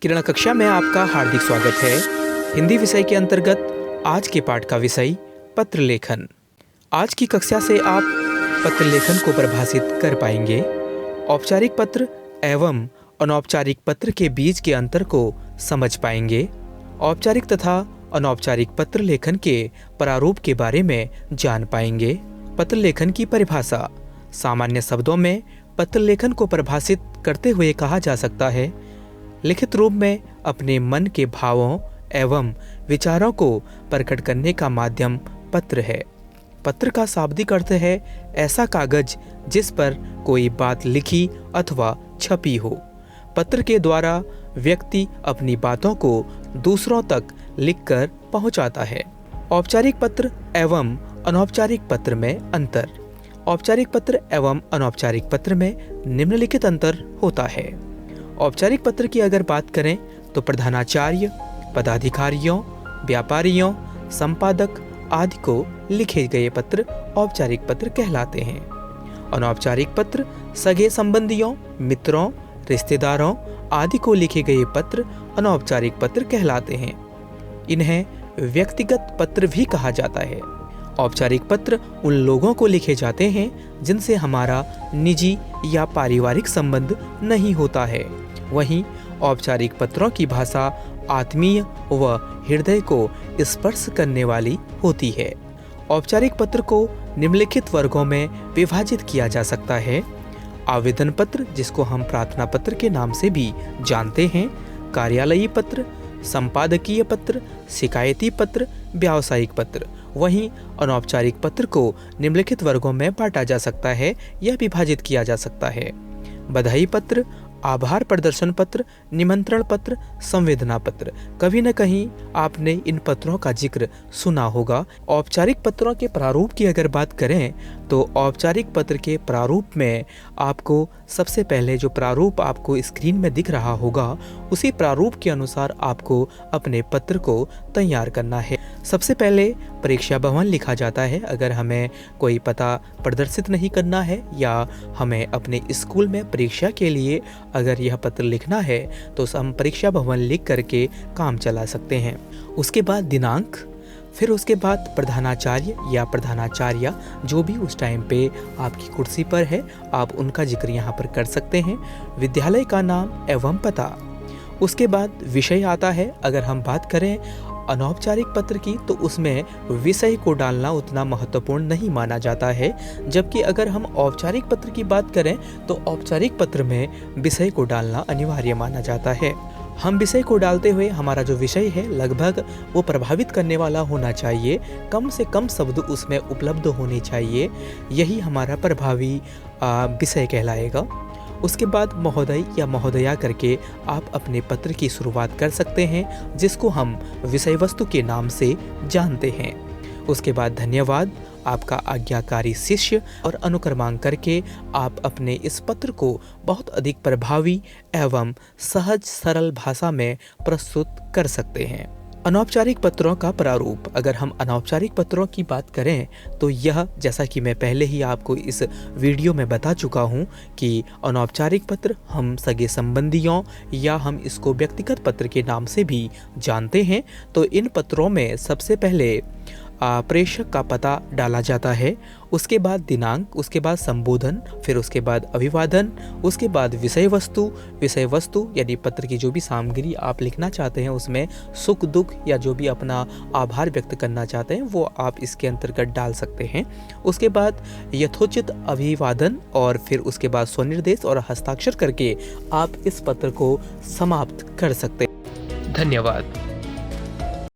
किरण कक्षा में आपका हार्दिक स्वागत है। हिंदी विषय के अंतर्गत आज के पाठ का विषय पत्र लेखन। आज की कक्षा से आप पत्र लेखन को परिभाषित कर पाएंगे। औपचारिक पत्र एवं अनौपचारिक पत्र के बीच के अंतर को समझ पाएंगे। औपचारिक तथा अनौपचारिक पत्र लेखन के प्रारूप के बारे में जान पाएंगे। पत्र लेखन की परिभाषा। सामान्य शब्दों में पत्र लेखन को परिभाषित करते हुए कहा जा सकता है, लिखित रूप में अपने मन के भावों एवं विचारों को प्रकट करने का माध्यम पत्र है। पत्र का शाब्दिक अर्थ है ऐसा कागज जिस पर कोई बात लिखी अथवा छपी हो। पत्र के द्वारा व्यक्ति अपनी बातों को दूसरों तक लिखकर पहुंचाता है। औपचारिक पत्र एवं अनौपचारिक पत्र में अंतर। औपचारिक पत्र एवं अनौपचारिक पत्र में निम्नलिखित अंतर होता है। औपचारिक पत्र की अगर बात करें तो प्रधानाचार्य, पदाधिकारियों, व्यापारियों, संपादक आदि को लिखे गए पत्र औपचारिक पत्र कहलाते हैं। अनौपचारिक पत्र सगे संबंधियों, मित्रों, रिश्तेदारों आदि को लिखे गए पत्र अनौपचारिक पत्र कहलाते हैं। इन्हें व्यक्तिगत पत्र भी कहा जाता है। औपचारिक पत्र उन लोगों को लिखे जाते हैं जिनसे हमारा निजी या पारिवारिक संबंध नहीं होता है। वहीं औपचारिक पत्रों की भाषा आत्मीय व हृदय को स्पर्श करने वाली होती है। औपचारिक पत्र को निम्नलिखित वर्गों में विभाजित किया जा सकता है। आवेदन पत्र, जिसको हम प्रार्थना पत्र के नाम से भी जानते हैं, कार्यालयी पत्र, संपादकीय पत्र, शिकायती पत्र, व्यावसायिक पत्र। वहीं अनौपचारिक पत्र को निम्नलिखित वर्गों में बांटा जा सकता है या विभाजित किया जा सकता है। बधाई पत्र, आभार प्रदर्शन पत्र, निमंत्रण पत्र, संवेदना पत्र। कभी न कहीं आपने इन पत्रों का जिक्र सुना होगा। औपचारिक पत्रों के प्रारूप की अगर बात करें तो औपचारिक पत्र के प्रारूप में आपको सबसे पहले जो प्रारूप आपको स्क्रीन में दिख रहा होगा, उसी प्रारूप के अनुसार आपको अपने पत्र को तैयार करना है। सबसे पहले परीक्षा भवन लिखा जाता है। अगर हमें कोई पता प्रदर्शित नहीं करना है या हमें अपने स्कूल में परीक्षा के लिए अगर यह पत्र लिखना है तो हम परीक्षा भवन लिख करके काम चला सकते हैं। उसके बाद दिनांक, फिर उसके बाद प्रधानाचार्य या प्रधानाचार्या, जो भी उस टाइम पे आपकी कुर्सी पर है, आप उनका जिक्र यहाँ पर कर सकते हैं। विद्यालय का नाम एवं पता। उसके बाद विषय आता है। अगर हम बात करें अनौपचारिक पत्र की तो उसमें विषय को डालना उतना महत्वपूर्ण नहीं माना जाता है, जबकि अगर हम औपचारिक पत्र की बात करें तो औपचारिक पत्र में विषय को डालना अनिवार्य माना जाता है। हम विषय को डालते हुए हमारा जो विषय है लगभग वो प्रभावित करने वाला होना चाहिए, कम से कम शब्द उसमें उपलब्ध होने चाहिए। यही हमारा प्रभावी विषय कहलाएगा। उसके बाद महोदय या महोदया करके आप अपने पत्र की शुरुआत कर सकते हैं, जिसको हम विषय वस्तु के नाम से जानते हैं। उसके बाद धन्यवाद, आपका आज्ञाकारी शिष्य और अनुक्रमांक करके आप अपने इस पत्र को बहुत अधिक प्रभावी एवं सहज सरल भाषा में प्रस्तुत कर सकते हैं। अनौपचारिक पत्रों का प्रारूप। अगर हम अनौपचारिक पत्रों की बात करें तो यह, जैसा कि मैं पहले ही आपको इस वीडियो में बता चुका हूं कि अनौपचारिक पत्र हम सगे संबंधियों या हम इसको व्यक्तिगत पत्र के नाम से भी जानते हैं। तो इन पत्रों में सबसे पहले प्रेषक का पता डाला जाता है, उसके बाद दिनांक, उसके बाद संबोधन, फिर उसके बाद अभिवादन, उसके बाद विषय वस्तु यानी पत्र की जो भी सामग्री आप लिखना चाहते हैं उसमें सुख दुख या जो भी अपना आभार व्यक्त करना चाहते हैं वो आप इसके अंतर्गत डाल सकते हैं। उसके बाद यथोचित अभिवादन और फिर उसके बाद स्वनिर्देश और हस्ताक्षर करके आप इस पत्र को समाप्त कर सकते हैं। धन्यवाद।